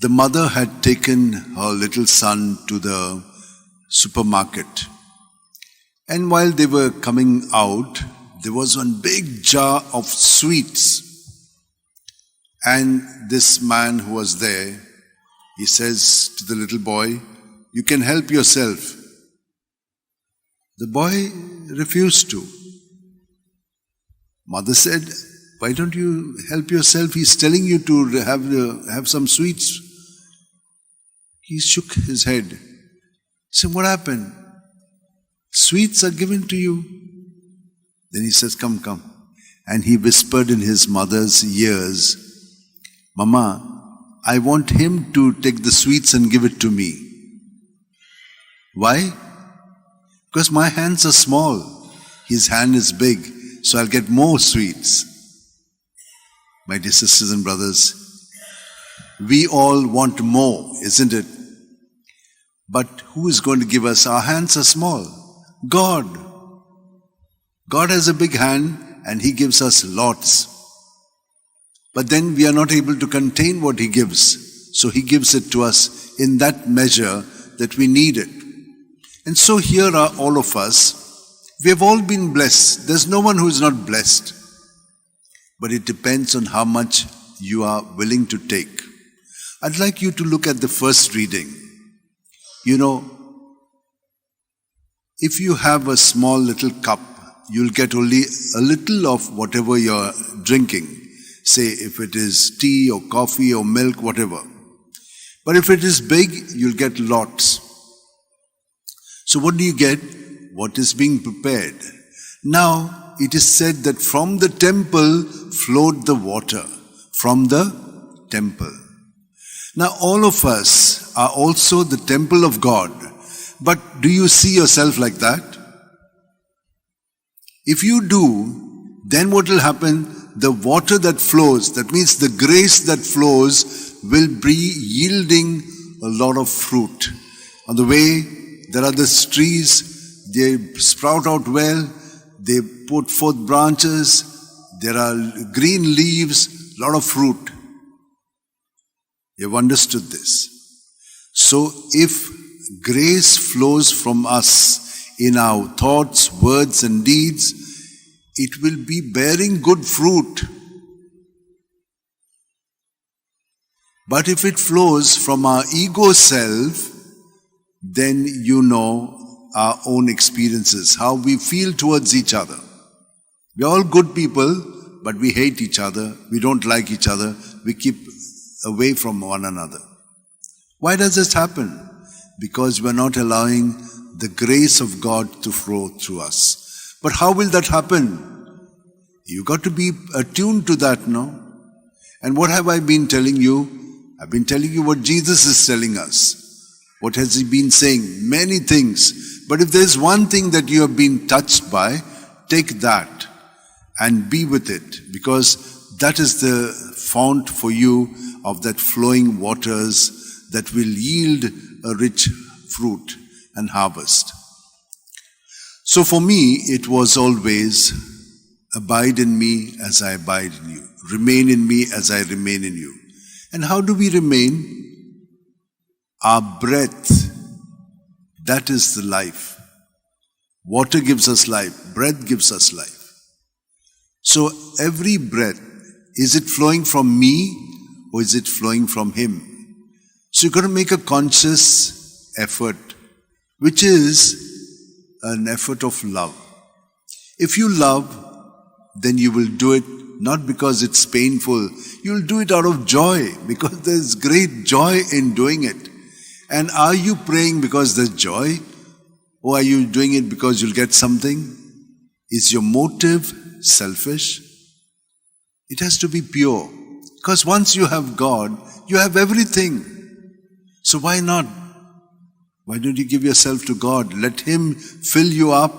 The mother had taken her little son to the supermarket. And while they were coming out, there was one big jar of sweets. And this man who was there, he says to the little boy, "You can help yourself." The boy refused to. Mother said, "Why don't you help yourself? He's telling you to have some sweets." He shook his head. He said, "What happened? Sweets are given to you." Then he says, "Come, come." And he whispered in his mother's ears, "Mama, I want him to take the sweets and give it to me." Why? Because my hands are small. His hand is big, so I'll get more sweets. My dear sisters and brothers, we all want more, isn't it? But who is going to give us? Our hands are small. God. God has a big hand and He gives us lots. But then we are not able to contain what He gives. So He gives it to us in that measure that we need it. And so here are all of us. We have all been blessed. There's no one who is not blessed. But it depends on how much you are willing to take. I'd like you to look at the first reading. You know, if you have a small little cup, you'll get only a little of whatever you're drinking. Say if it is tea or coffee or milk, whatever. But if it is big, you'll get lots. So what do you get? What is being prepared? Now, it is said that from the temple flowed the water. From the temple. Now, all of us are also the temple of God. But do you see yourself like that? If you do, then what will happen? The water that flows, that means the grace that flows, will be yielding a lot of fruit. On the way, there are these trees, they sprout out well, they put forth branches, there are green leaves, a lot of fruit. You've understood this. So if grace flows from us in our thoughts, words and deeds, it will be bearing good fruit. But if it flows from our ego self, then you know our own experiences, how we feel towards each other. We're all good people, but we hate each other, we don't like each other, we keep away from one another. Why does this happen? Because we're not allowing the grace of God to flow through us. But how will that happen? You got to be attuned to that, no? And what have I been telling you? I've been telling you what Jesus is telling us. What has He been saying? Many things. But if there's one thing that you have been touched by, take that and be with it, because that is the fount for you of that flowing waters that will yield a rich fruit and harvest. So for me, it was always, abide in me as I abide in you. Remain in me as I remain in you. And how do we remain? Our breath, that is the life. Water gives us life. Breath gives us life. So every breath, is it flowing from me or is it flowing from Him? So you've got to make a conscious effort, which is an effort of love. If you love, then you will do it not because it's painful. You'll do it out of joy, because there's great joy in doing it. And are you praying because there's joy? Or are you doing it because you'll get something? Is your motive selfish? It has to be pure. Because once you have God, you have everything. So why not? Why don't you give yourself to God? Let Him fill you up.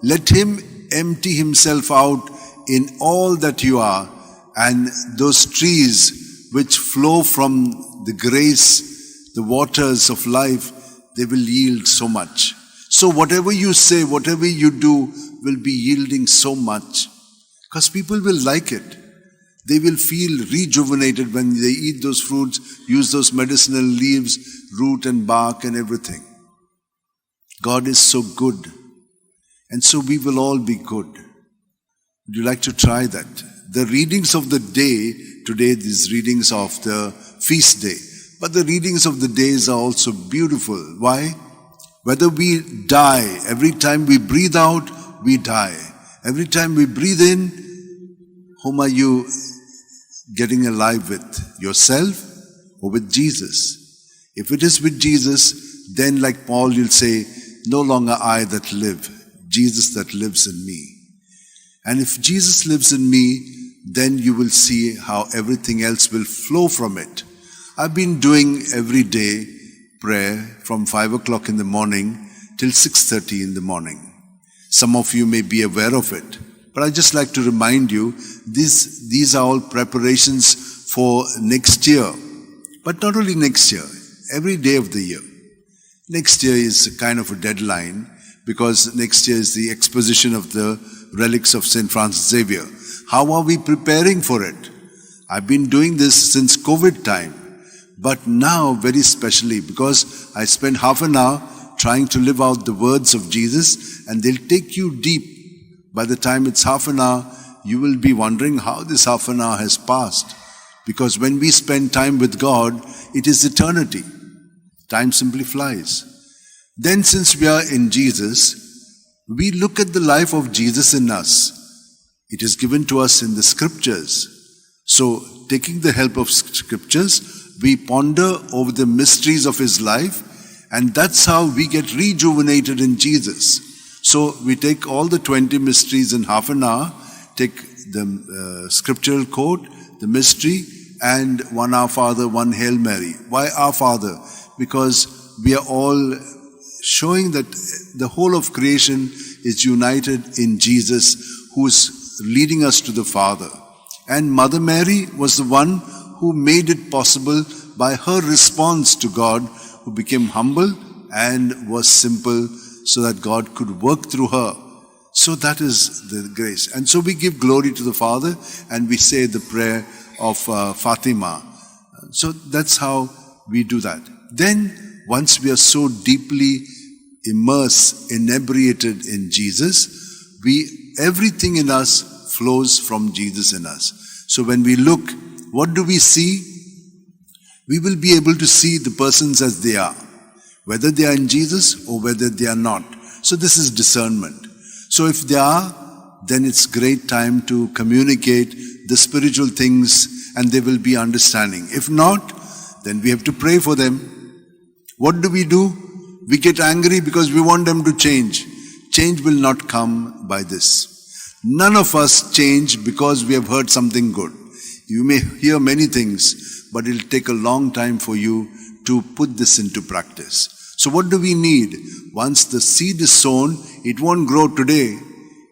Let Him empty Himself out in all that you are. And those trees which flow from the grace, the waters of life, they will yield so much. So whatever you say, whatever you do will be yielding so much. Because people will like it. They will feel rejuvenated when they eat those fruits, use those medicinal leaves, root and bark and everything. God is so good. And so we will all be good. Would you like to try that? The readings of the day, today these readings of the feast day, but the readings of the days are also beautiful. Why? Whether we die, every time we breathe out, we die. Every time we breathe in, whom are you getting alive with? Yourself or with Jesus? If it is with Jesus, then like Paul, you'll say, no longer I that live, Jesus that lives in me. And if Jesus lives in me, then you will see how everything else will flow from it. I've been doing every day prayer from 5 o'clock in the morning till 6:30 in the morning. Some of you may be aware of it, but I just like to remind you, these are all preparations for next year. But not only next year, every day of the year. Next year is kind of a deadline because next year is the exposition of the relics of St. Francis Xavier. How are we preparing for it? I've been doing this since COVID time, but now very specially because I spend half an hour trying to live out the words of Jesus, and they'll take you deep. By the time it's half an hour, you will be wondering how this half an hour has passed. Because when we spend time with God, it is eternity. Time simply flies. Then since we are in Jesus, we look at the life of Jesus in us. It is given to us in the scriptures. So, taking the help of scriptures, we ponder over the mysteries of his life, and that's how we get rejuvenated in Jesus. So, we take all the 20 mysteries in half an hour, take the scriptural quote, the mystery, and one Our Father, one Hail Mary. Why Our Father? Because we are all showing that the whole of creation is united in Jesus, who is leading us to the Father. And Mother Mary was the one who made it possible by her response to God, who became humble and was simple so that God could work through her. So that is the grace. And so we give glory to the Father and we say the prayer of Fatima. So that's how we do that. Then, once we are so deeply immersed, inebriated in Jesus, everything in us flows from Jesus in us. So when we look, what do we see? We will be able to see the persons as they are, whether they are in Jesus or whether they are not. So this is discernment. So if they are, then it's great time to communicate the spiritual things and they will be understanding. If not, then we have to pray for them. What do? We get angry because we want them to change. Change will not come by this. None of us change because we have heard something good. You may hear many things, but it'll take a long time for you to put this into practice. So what do we need? Once the seed is sown, it won't grow today.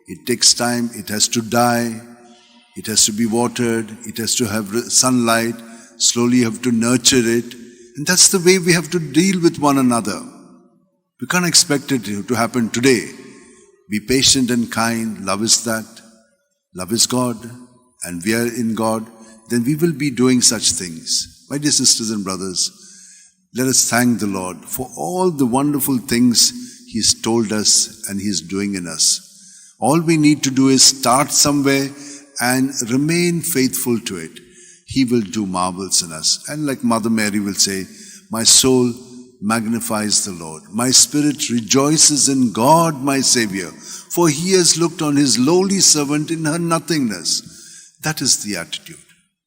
It takes time. It has to die. It has to be watered. It has to have sunlight. Slowly you have to nurture it. And that's the way we have to deal with one another. We can't expect it to happen today. Be patient and kind. Love is that. Love is God. And we are in God. Then we will be doing such things. My dear sisters and brothers, let us thank the Lord for all the wonderful things He's told us and He's doing in us. All we need to do is start somewhere and remain faithful to it. He will do marvels in us. And like Mother Mary will say, my soul magnifies the Lord. My spirit rejoices in God, my Savior, for He has looked on His lowly servant in her nothingness. That is the attitude.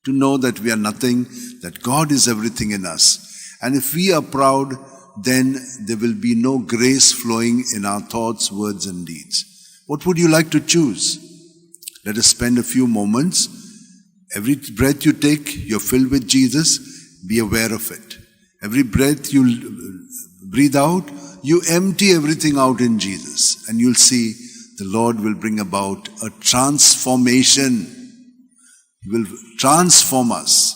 To know that we are nothing, that God is everything in us. And if we are proud, then there will be no grace flowing in our thoughts, words and deeds. What would you like to choose? Let us spend a few moments. Every breath you take, you're filled with Jesus. Be aware of it. Every breath you breathe out, you empty everything out in Jesus. And you'll see the Lord will bring about a transformation. He will transform us.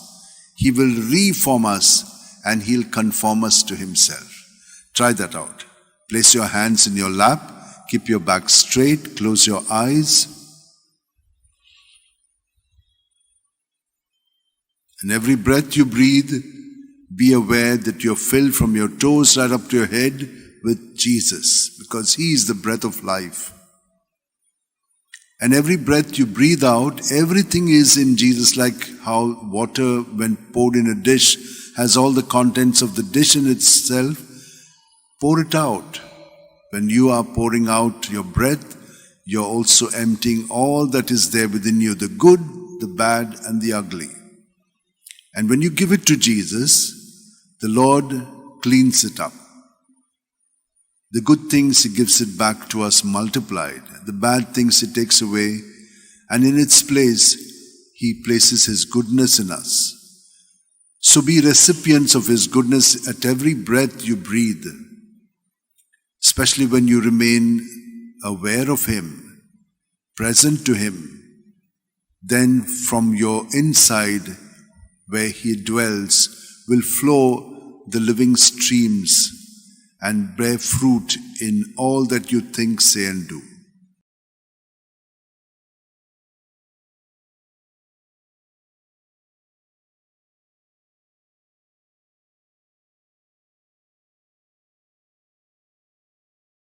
He will reform us. And He'll conform us to Himself. Try that out. Place your hands in your lap. Keep your back straight. Close your eyes. And every breath you breathe, be aware that you're filled from your toes right up to your head with Jesus, because He is the breath of life. And every breath you breathe out, everything is in Jesus, like how water, when poured in a dish, has all the contents of the dish in itself. Pour it out. When you are pouring out your breath, you're also emptying all that is there within you, the good, the bad, and the ugly. And when you give it to Jesus, the Lord cleans it up. The good things He gives it back to us multiplied. The bad things He takes away. And in its place, He places His goodness in us. So be recipients of His goodness at every breath you breathe. Especially when you remain aware of Him, present to Him. Then from your inside, where He dwells, will flow the living streams and bear fruit in all that you think, say, and do.